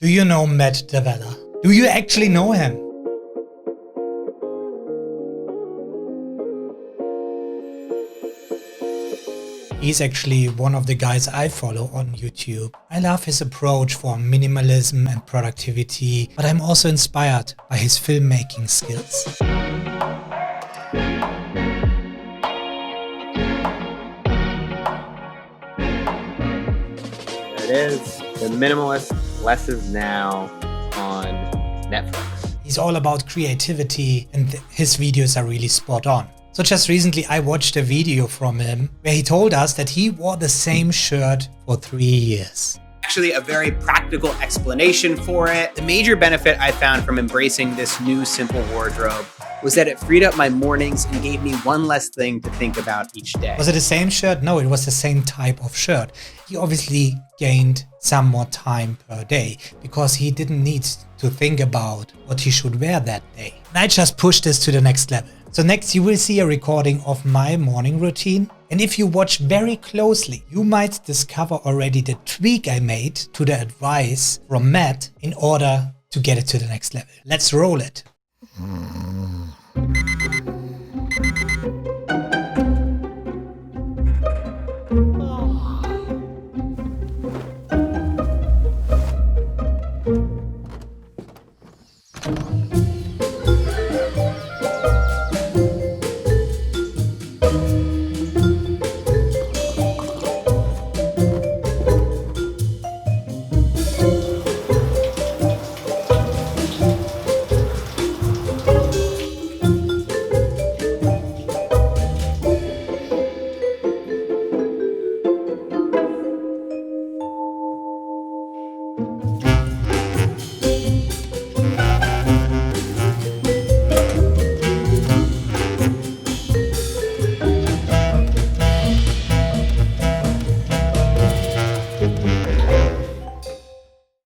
Do you know Matt Davella? Do you actually know him? He's actually one of the guys I follow on YouTube. I love his approach for minimalism and productivity, but I'm also inspired by his filmmaking skills. There it is, The Minimalist Lessons Now on Netflix. He's all about creativity and his videos are really spot on. So just recently I watched a video from him where he told us that he wore the same shirt for 3 years. Actually a very practical explanation for it. The major benefit I found from embracing this new simple wardrobe was that it freed up my mornings and gave me one less thing to think about each day. Was it the same shirt? No, it was the same type of shirt. He obviously gained some more time per day because he didn't need to think about what he should wear that day. And I just pushed this to the next level. So next you will see a recording of my morning routine. And if you watch very closely, you might discover already the tweak I made to the advice from Matt in order to get it to the next level. Let's roll it.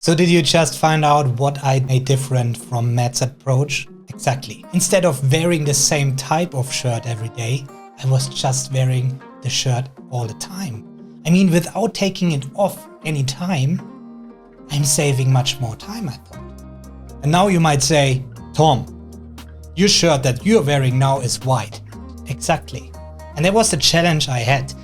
So did you just find out what I made different from Matt's approach? Exactly. Instead of wearing the same type of shirt every day, I was just wearing the shirt all the time. I mean, without taking it off any time, I'm saving much more time, I thought. And now you might say, Tom, your shirt that you're wearing now is white. Exactly. And that was the challenge I had.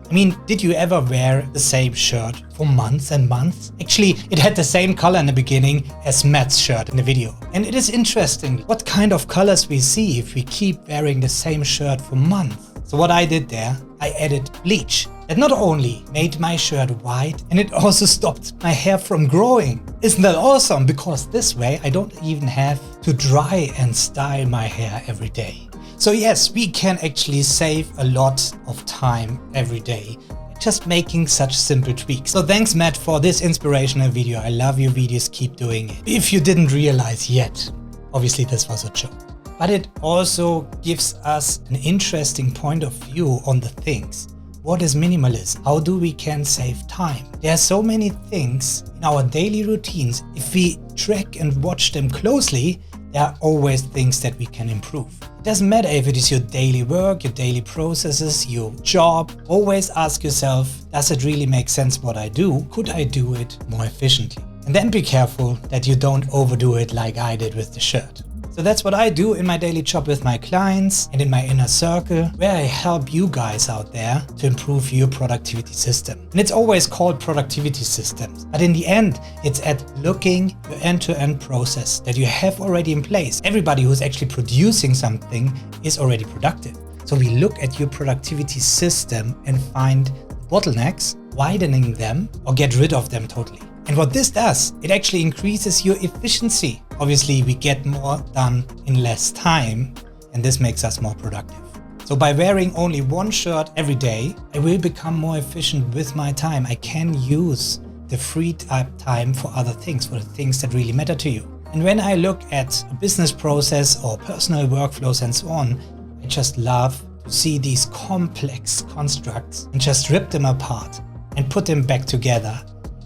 I mean, did you ever wear the same shirt for months and months? Actually, it had the same color in the beginning as Matt's shirt in the video. And it is interesting what kind of colors we see if we keep wearing the same shirt for months. So what I did there, I added bleach. That not only made my shirt white, and it also stopped my hair from growing. Isn't that awesome? Because this way I don't even have to dry and style my hair every day. So yes, we can actually save a lot of time every day just making such simple tweaks. So thanks Matt for this inspirational video. I love your videos, keep doing it. If you didn't realize yet, obviously this was a joke. But it also gives us an interesting point of view on the things. What is minimalism? How do we can save time? There are so many things in our daily routines. If we track and watch them closely, there are always things that we can improve. It doesn't matter if it is your daily work, your daily processes, your job. Always ask yourself, does it really make sense what I do? Could I do it more efficiently? And then be careful that you don't overdo it like I did with the shirt. So that's what I do in my daily job with my clients and in my inner circle, where I help you guys out there to improve your productivity system. And it's always called productivity systems. But in the end, it's at looking your end-to-end process that you have already in place. Everybody who's actually producing something is already productive. So we look at your productivity system and find bottlenecks, widening them or get rid of them totally. And what this does, it actually increases your efficiency. Obviously, we get more done in less time, and this makes us more productive. So by wearing only one shirt every day, I will become more efficient with my time. I can use the freed up time for other things, for the things that really matter to you. And when I look at a business process or personal workflows and so on, I just love to see these complex constructs and just rip them apart and put them back together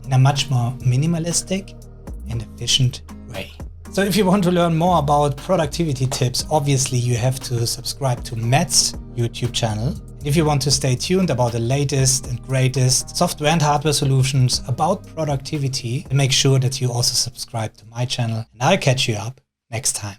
in a much more minimalistic and efficient way. So if you want to learn more about productivity tips, obviously you have to subscribe to Matt's YouTube channel. And if you want to stay tuned about the latest and greatest software and hardware solutions about productivity, then make sure that you also subscribe to my channel, and I'll catch you up next time.